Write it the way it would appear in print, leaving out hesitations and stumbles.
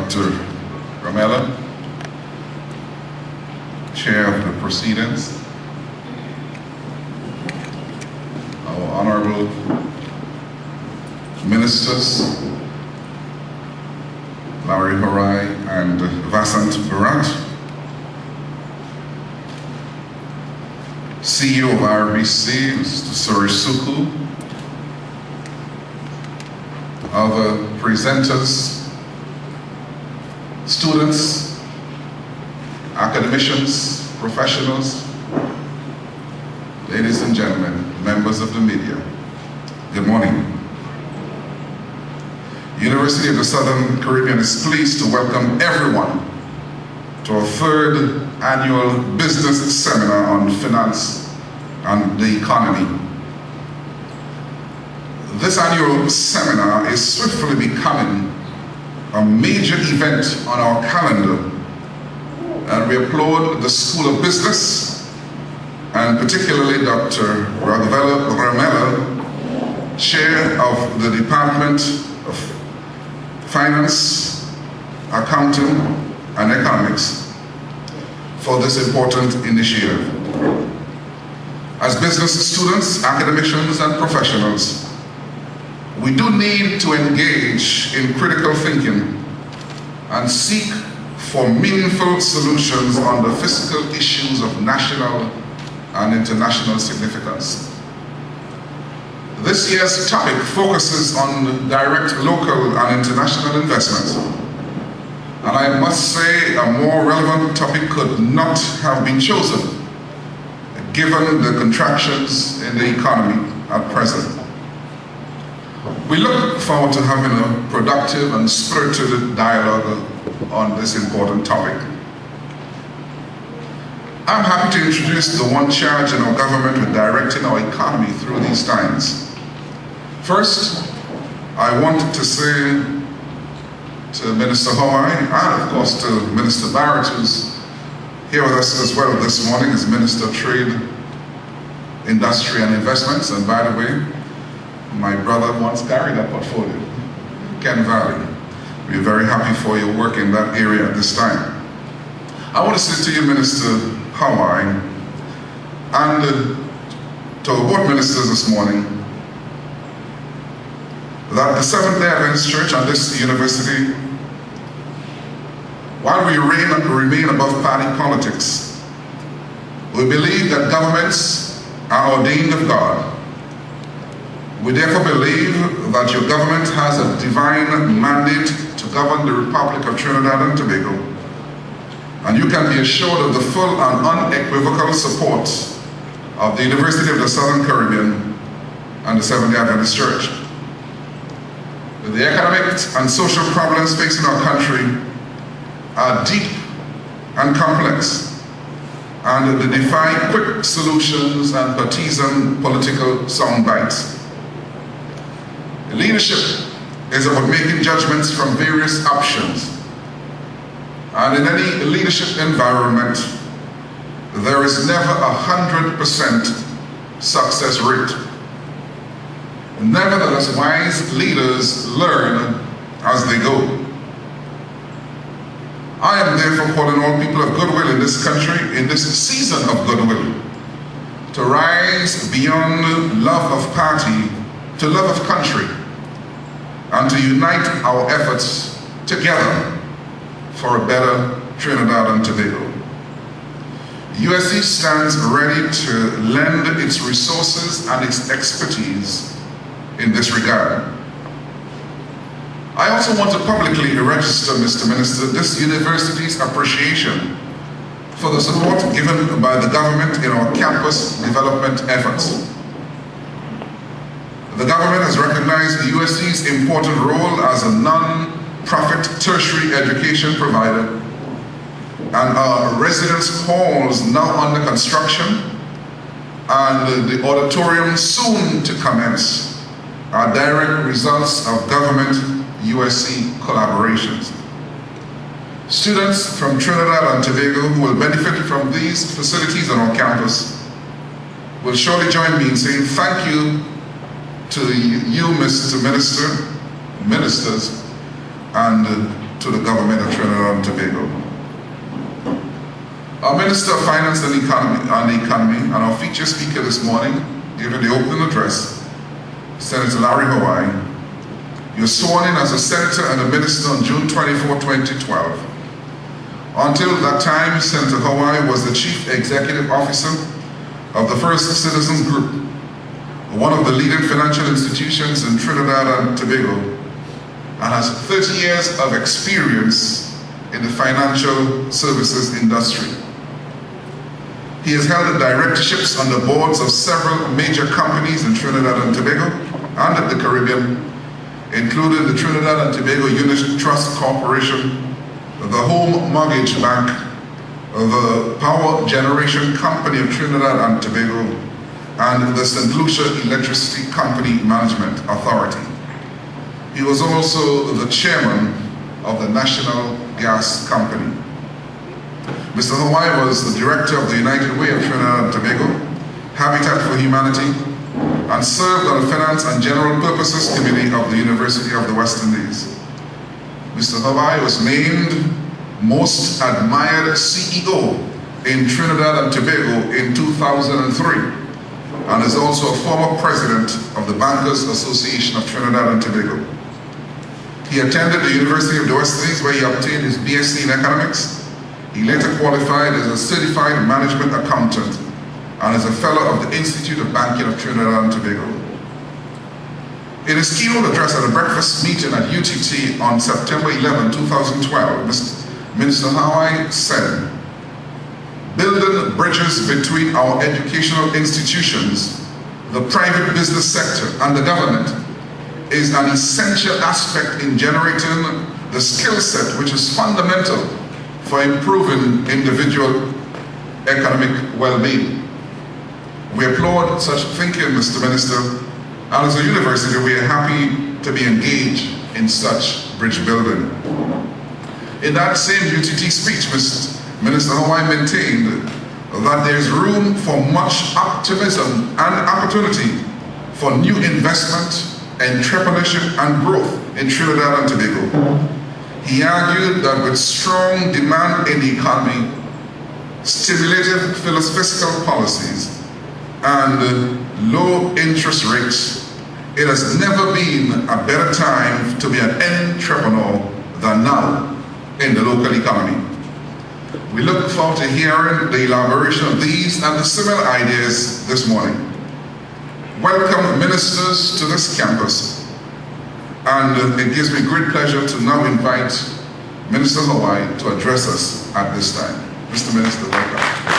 Dr. Ramela, Chair of the proceedings, our Honourable Ministers, Howai and Vasant Bharat, CEO of RBC, Mr. Suresh Suku, other presenters, students, academicians, professionals, ladies and gentlemen, members of the media, good morning. University of the Southern Caribbean is pleased to welcome everyone to our third annual business seminar on finance and the economy. This annual seminar is swiftly becoming a major event on our calendar, and we applaud the School of Business and particularly Dr. Ramela, Chair of the Department of Finance, Accounting and Economics, for this important initiative. As business students, academicians and professionals, we do need to engage in critical thinking and seek for meaningful solutions on the fiscal issues of national and international significance. This year's topic focuses on direct local and international investments. And I must say a more relevant topic could not have been chosen, given the contractions in the economy at present. We look forward to having a productive and spirited dialogue on this important topic. I'm happy to introduce the one charged in our government with directing our economy through these times. First, I want to say to Minister Howai, and of course to Minister Barrett, who's here with us as well this morning as Minister of Trade, Industry and Investments, and by the way, my brother once carried that portfolio, Ken Valley. We're very happy for your work in that area at this time. I want to say to you, Minister Howai, and to our board ministers this morning, that the Seventh-day Adventist Church and this university, while we remain above party politics, we believe that governments are ordained of God. We therefore believe that your government has a divine mandate to govern the Republic of Trinidad and Tobago, and you can be assured of the full and unequivocal support of the University of the Southern Caribbean and the Seventh-day Adventist Church. The economic and social problems facing our country are deep and complex, and they defy quick solutions and partisan political sound bites. Leadership is about making judgments from various options, and in any leadership environment, there is never 100% success rate. Nevertheless, wise leaders learn as they go. I am therefore calling all people of goodwill in this country, in this season of goodwill, to rise beyond love of party to love of country, and to unite our efforts together for a better Trinidad and Tobago. USC stands ready to lend its resources and its expertise in this regard. I also want to publicly register, Mr. Minister, this university's appreciation for the support given by the government in our campus development efforts. The government has recognized the USC's important role as a non-profit tertiary education provider, and our residence halls now under construction and the auditorium soon to commence are direct results of government-USC collaborations. Students from Trinidad and Tobago who will benefit from these facilities on our campus will surely join me in saying thank you to you, Mr. Minister, ministers, and to to the government of Trinidad and Tobago. Our Minister of Finance and Economy and our featured speaker this morning, giving the opening address, Senator Larry Howai, you were sworn in as a Senator and a Minister on June 24, 2012. Until that time, Senator Howai was the Chief Executive Officer of the First Citizens Group, one of the leading financial institutions in Trinidad and Tobago, and has 30 years of experience in the financial services industry. He has held directorships on the boards of several major companies in Trinidad and Tobago and the Caribbean, including the Trinidad and Tobago Unit Trust Corporation, the Home Mortgage Bank, the Power Generation Company of Trinidad and Tobago, and the St. Lucia Electricity Company Management Authority. He was also the chairman of the National Gas Company. Mr. Howai was the director of the United Way of Trinidad and Tobago, Habitat for Humanity, and served on the Finance and General Purposes Committee of the University of the West Indies. Mr. Howai was named Most Admired CEO in Trinidad and Tobago in 2003, and is also a former president of the Bankers Association of Trinidad and Tobago. He attended the University of the West Indies, where he obtained his BSc in economics. He later qualified as a certified management accountant and is a fellow of the Institute of Banking of Trinidad and Tobago. In his keynote address at a breakfast meeting at UTT on September 11, 2012, Minister Howai said, "Building bridges between our educational institutions, the private business sector, and the government is an essential aspect in generating the skill set which is fundamental for improving individual economic well-being." We applaud such thinking, Mr. Minister, and as a university, we are happy to be engaged in such bridge building. In that same UTT speech, Minister Howai maintained that there is room for much optimism and opportunity for new investment, entrepreneurship, and growth in Trinidad and Tobago. He argued that with strong demand in the economy, stimulative fiscal policies, and low interest rates, it has never been a better time to be an entrepreneur than now in the local economy. We look forward to hearing the elaboration of these and the similar ideas this morning. Welcome, ministers, to this campus. And it gives me great pleasure to now invite Minister Howai to address us at this time. Mr. Minister, welcome.